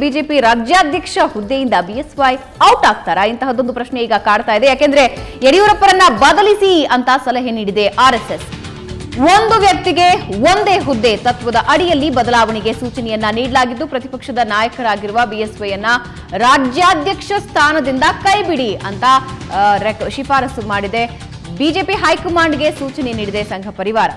BJP ರಾಜ್ಯಾಧ್ಯಕ್ಷ ಹುದ್ದೆಯಿಂದ BSY out ಆಗ್ತಾರಾ? ಇಂತಹದ್ದೊಂದು ಪ್ರಶ್ನೆ ಈಗ ಕಾಡ್ತಾ ಇದೆ. ಯಾಕೆಂದ್ರೆ ಯಡಿಯೂರಪ್ಪರನ್ನ ಬದಲಿಸಿ ಅಂತ ಸಲಹೆ ನೀಡಿದೆ ಆರ್ಎಸ್ಎಸ್. ಒಂದು ವ್ಯಕ್ತಿಗೆ ಒಂದೇ ಹುದ್ದೆ ತತ್ವದ ಅಡಿಯಲ್ಲಿ ಬದಲಾವಣೆಗೆ ಸೂಚನೆಯನ್ನ ನೀಡಲಾಗಿದ್ದು, ಪ್ರತಿಪಕ್ಷದ ನಾಯಕರಾಗಿರುವ ಬಿಎಸ್ವೈಯನ್ನ ರಾಜ್ಯಾಧ್ಯಕ್ಷ ಸ್ಥಾನದಿಂದ ಕೈಬಿಡಿ ಅಂತ ಶಿಫಾರಸು ಮಾಡಿದೆ. ಬಿಜೆಪಿ ಹೈಕಮಾಂಡ್ಗೆ ಸೂಚನೆ ನೀಡಿದೆ ಸಂಘ ಪರಿವಾರ.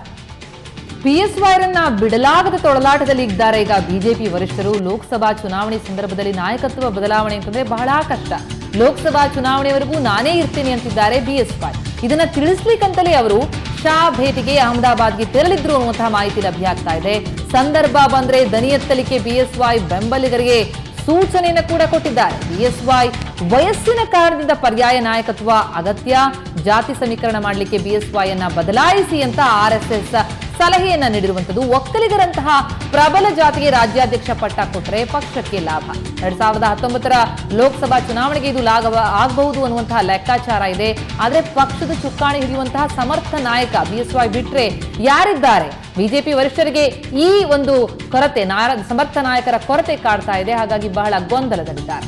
ಬಿಎಸ್ವೈರನ್ನ ಬಿಡಲಾಗದ ತೊಳಲಾಟದಲ್ಲಿ ಇದ್ದಾರೆ ಈಗ ಬಿಜೆಪಿ ವರಿಷ್ಠರು. ಲೋಕಸಭಾ ಚುನಾವಣೆ ಸಂದರ್ಭದಲ್ಲಿ ನಾಯಕತ್ವ ಬದಲಾವಣೆ ಅಂತಂದ್ರೆ ಬಹಳ ಕಷ್ಟ. ಲೋಕಸಭಾ ಚುನಾವಣೆವರೆಗೂ ನಾನೇ ಇರ್ತೀನಿ ಅಂತಿದ್ದಾರೆ ಬಿಎಸ್ವೈ. ಇದನ್ನ ತಿಳಿಸ್ಲಿಕ್ಕಂತಲೇ ಅವರು ಶಾ ಭೇಟಿಗೆ ಅಹಮದಾಬಾದ್ಗೆ ತೆರಳಿದ್ರು ಅನ್ನುವಂತಹ ಮಾಹಿತಿ ಲಭ್ಯ ಆಗ್ತಾ ಇದೆ. ಸಂದರ್ಭ ಬಂದ್ರೆ ದನಿ ಎತ್ತಲಿಕ್ಕೆ ಬಿಎಸ್ವೈ ಬೆಂಬಲಿಗರಿಗೆ ಸೂಚನೆಯನ್ನು ಕೂಡ ಕೊಟ್ಟಿದ್ದಾರೆ. ಬಿಎಸ್ವೈ ವಯಸ್ಸಿನ ಕಾರಣದಿಂದ ಪರ್ಯಾಯ ನಾಯಕತ್ವ ಅಗತ್ಯ, ಜಾತಿ ಸಮೀಕರಣ ಮಾಡಲಿಕ್ಕೆ ಬಿಎಸ್ವೈ ಅನ್ನ ಬದಲಾಯಿಸಿ ಅಂತ ಆರ್ಎಸ್ಎಸ್ ಸಲಹೆಯನ್ನ ನೀಡಿರುವಂತದ್ದು. ಒಕ್ಕಲಿಗರಂತಹ ಪ್ರಬಲ ಜಾತಿಗೆ ರಾಜ್ಯಾಧ್ಯಕ್ಷ ಪಟ್ಟ ಕೊಟ್ಟರೆ ಪಕ್ಷಕ್ಕೆ ಲಾಭ. 2019ರ ಲೋಕಸಭಾ ಚುನಾವಣೆಗೆ ಇದು ಆಗಬಹುದು ಅನ್ನುವಂತಹ ಲೆಕ್ಕಾಚಾರ ಇದೆ. ಆದ್ರೆ ಪಕ್ಷದ ಚುಕ್ಕಾಣಿ ಹಿಡಿಯುವಂತಹ ಸಮರ್ಥ ನಾಯಕ ಬಿಎಸ್ವೈ ಬಿಟ್ರೆ ಯಾರಿದ್ದಾರೆ? ಬಿಜೆಪಿ ವರಿಷ್ಠರಿಗೆ ಈ ಒಂದು ಕೊರತೆ, ಸಮರ್ಥ ನಾಯಕರ ಕೊರತೆ ಕಾಡ್ತಾ ಇದೆ. ಹಾಗಾಗಿ ಬಹಳ ಗೊಂದಲದಲ್ಲಿದ್ದಾರೆ.